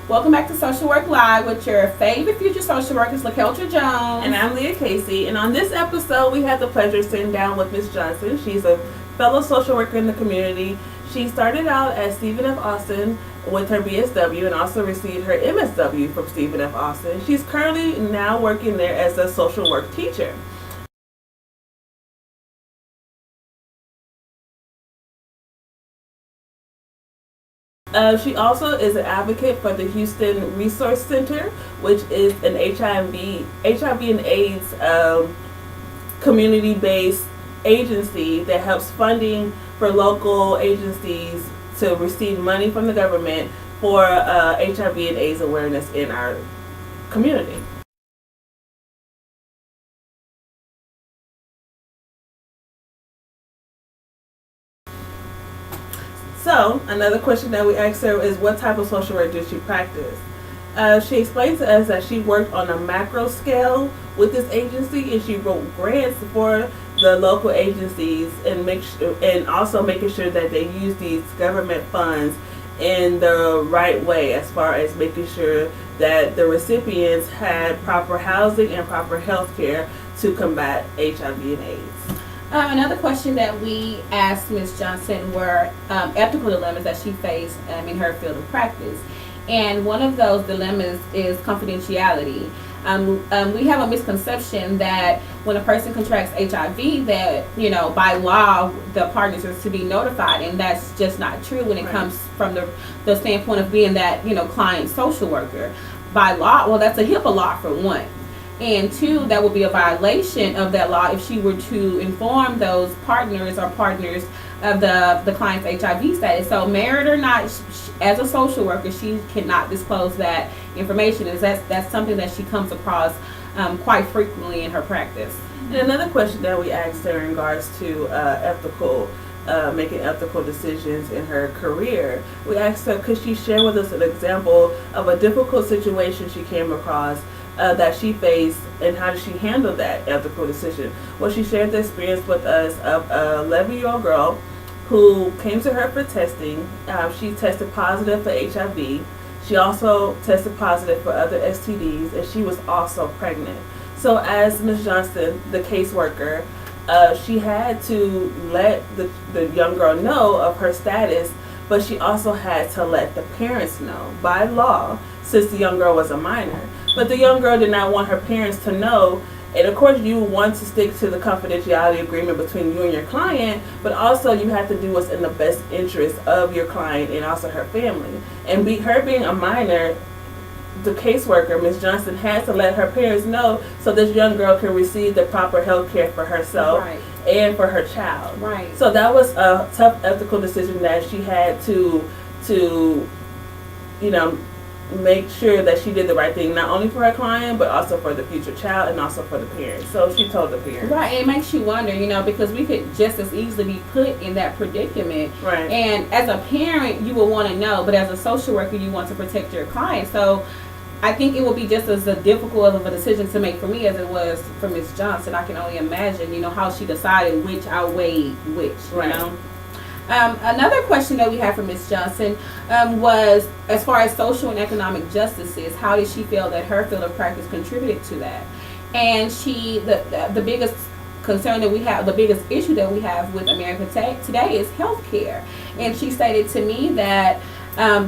Welcome back to Social Work Live with your favorite future social workers, ShaTerra Jones. And I'm Leah Casey. And on this episode, we had the pleasure of sitting down with Ms. Johnson. She's a fellow social worker in the community. She started out at Stephen F. Austin with her BSW and also received her MSW from Stephen F. Austin. She's currently now working there as a social work teacher. She also is an advocate for the Houston Resource Center, which is an HIV and AIDS community-based agency that helps funding for local agencies to receive money from the government for HIV and AIDS awareness in our community. So, another question that we asked her is, what type of social work does she practice? She explained to us that she worked on a macro scale with this agency, and she wrote grants for the local agencies and also making sure that they use these government funds in the right way, as far as making sure that the recipients had proper housing and proper health care to combat HIV and AIDS. Another question that we asked Ms. Johnson were ethical dilemmas that she faced in her field of practice. And one of those dilemmas is confidentiality. We have a misconception that when a person contracts HIV that, by law, the partners are to be notified. And that's just not true when it comes from the standpoint of being that, client social worker. By law, well, that's a HIPAA law for one. And two, that would be a violation of that law if she were to inform those partners of the client's HIV status. So married or not, as a social worker, she cannot disclose that information. That's something that she comes across quite frequently in her practice. And another question that we asked her in regards to making ethical decisions in her career, we asked her, could she share with us an example of a difficult situation she came across that she faced, and how did she handle that ethical decision? Well, she shared the experience with us of a 11-year-old girl who came to her for testing. She tested positive for HIV. She also tested positive for other STDs, and she was also pregnant. So as Ms. Johnson, the caseworker, she had to let the young girl know of her status, but she also had to let the parents know by law, since the young girl was a minor. But the young girl did not want her parents to know. And of course, you want to stick to the confidentiality agreement between you and your client, but also you have to do what's in the best interest of your client and also her family. And her being a minor, the caseworker, Ms. Johnson, had to let her parents know so this young girl can receive the proper health care for herself and for her child. Right. So that was a tough ethical decision that she had to make sure that she did the right thing, not only for her client, but also for the future child and also for the parents. So she told the parents. Right, it makes you wonder, because we could just as easily be put in that predicament. Right. And as a parent, you will want to know, but as a social worker, you want to protect your client. So I think it will be just as difficult of a decision to make for me as it was for Ms. Johnson. I can only imagine, how she decided which outweighed which, Another question that we had from Ms. Johnson was, as far as social and economic justices, how did she feel that her field of practice contributed to that? And the biggest concern that we have, the biggest issue that we have with America today is health care. And she stated to me that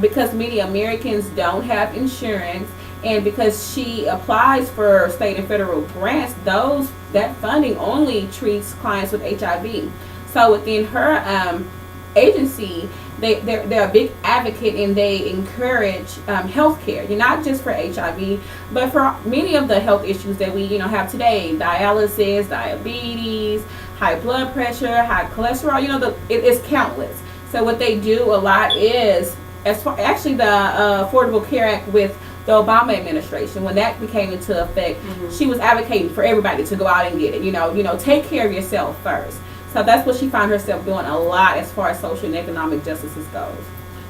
because many Americans don't have insurance, and because she applies for state and federal grants, that funding only treats clients with HIV. So within her agency, they're a big advocate, and they encourage health care, not just for HIV, but for many of the health issues that we have today: dialysis, diabetes, high blood pressure, high cholesterol. It's countless. So what they do a lot is, the Affordable Care Act with the Obama administration, when that became into effect, she was advocating for everybody to go out and get it. Take care of yourself first. So that's what she found herself doing a lot as far as social and economic justices goes.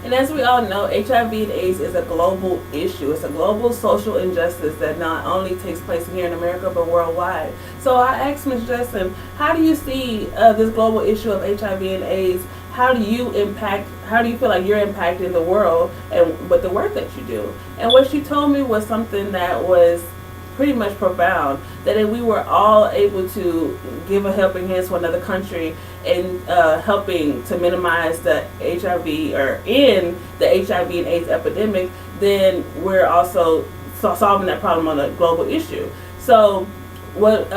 And as we all know, HIV and AIDS is a global issue. It's a global social injustice that not only takes place here in America, but worldwide. So I asked Ms. Johnson, how do you see this global issue of HIV and AIDS how do you feel like you're impacting the world and with the work that you do? And what she told me was something that was pretty much profound, that if we were all able to give a helping hand to another country and helping to minimize the HIV or end the HIV and AIDS epidemic, then we're also solving that problem on a global issue. So what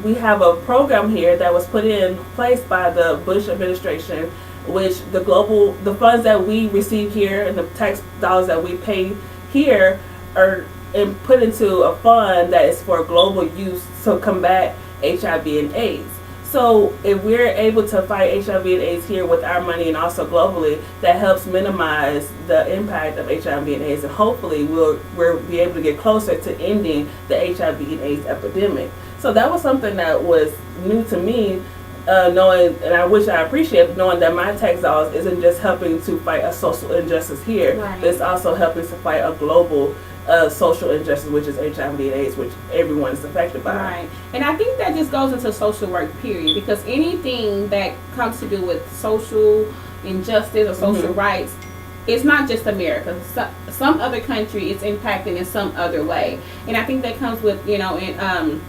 we have a program here that was put in place by the Bush administration, which the funds that we receive here and the tax dollars that we pay here are and put into a fund that is for global use to combat HIV and AIDS. So if we're able to fight HIV and AIDS here with our money and also globally, that helps minimize the impact of HIV and AIDS, and hopefully we'll be able to get closer to ending the HIV and AIDS epidemic. So that was something that was new to me, knowing, and I wish I appreciate knowing that my tax dollars isn't just helping to fight a social injustice here, right. but it's also helping to fight a global social injustice, which is HIV and AIDS, which everyone is affected by. Right. And I think that just goes into social work, period, because anything that comes to do with social injustice or social rights, it's not just America. Some other country it's impacting in some other way. And I think that comes with, you know, in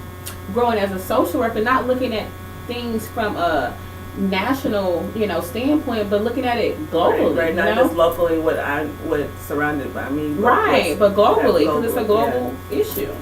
growing as a social worker, not looking at things from a national, you know, standpoint, but looking at it globally, right? Not just locally, what surrounded by me, right? But globally, because it's a global issue.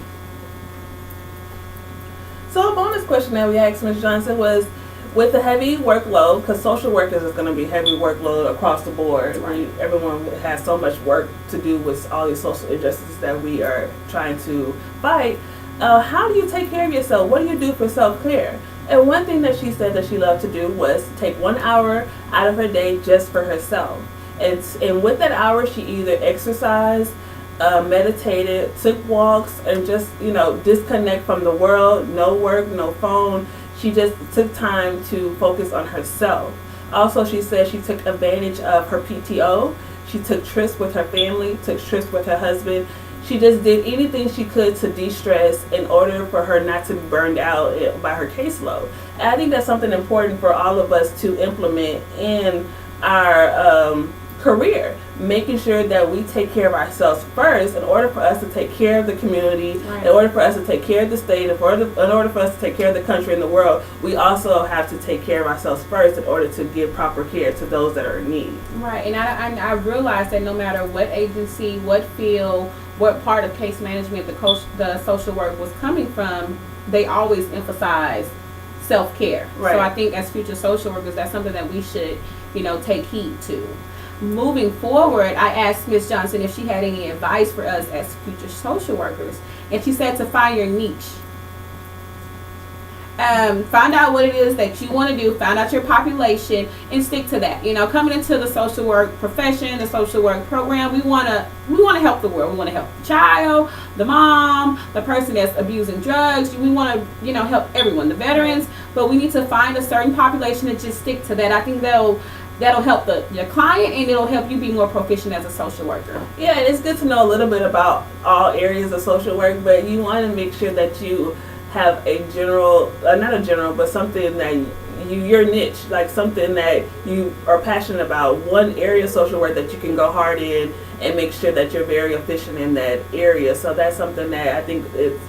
So a bonus question that we asked Ms. Johnson was, with the heavy workload, because social workers is going to be heavy workload across the board. Right. Everyone has so much work to do with all these social injustices that we are trying to fight. How do you take care of yourself? What do you do for self-care? And one thing that she said that she loved to do was take 1 hour out of her day just for herself. And with that hour, she either exercised, meditated, took walks, and just, you know, disconnect from the world, no work, no phone. She just took time to focus on herself. Also, she said she took advantage of her PTO. She took trips with her family, took trips with her husband. She just did anything she could to de-stress in order for her not to be burned out by her caseload. And I think that's something important for all of us to implement in our career, making sure that we take care of ourselves first in order for us to take care of the community, right. In order for us to take care of the state, in order for us to take care of the country and the world. We also have to take care of ourselves first in order to give proper care to those that are in need. Right, and I realize that no matter what agency, what field, what part of case management the social work was coming from, they always emphasize self-care. Right. So I think as future social workers, that's something that we should, you know, take heed to. Moving forward, I asked Ms. Johnson if she had any advice for us as future social workers, and she said to find your niche. Find out what it is that you want to do, find out your population, and stick to that. You know, coming into the social work profession, the social work program, we want to help the world. We want to help the child, the mom, the person that's abusing drugs. We want to, you know, help everyone, the veterans, but we need to find a certain population and just stick to that. I think that'll help your client, and it'll help you be more proficient as a social worker. Yeah, and it's good to know a little bit about all areas of social work, but you want to make sure that you have a general, not a general, but something that your niche, like something that you are passionate about, one area of social work that you can go hard in and make sure that you're very efficient in that area. So that's something that I think it's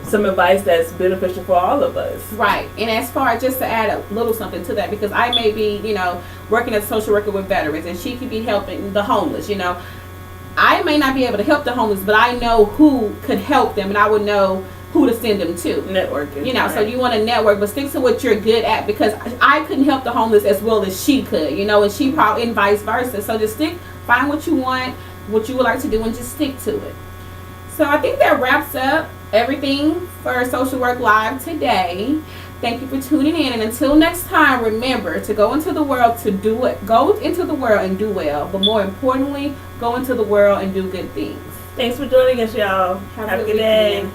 some advice that's beneficial for all of us. Right. And as far as just to add a little something to that, because I may be, you know, working as a social worker with veterans, and she could be helping the homeless, you know. I may not be able to help the homeless, but I know who could help them, and I would know who to send them to. Networking. You know, right. So you want to network, but stick to what you're good at, because I couldn't help the homeless as well as she could, you know, and she probably, and vice versa. So just find what you want, what you would like to do, and just stick to it. So I think that wraps up everything for Social Work Live today. Thank you for tuning in, and until next time, remember to go into the world go into the world and do well, but more importantly, go into the world and do good things. Thanks for joining us, y'all. Have a good day.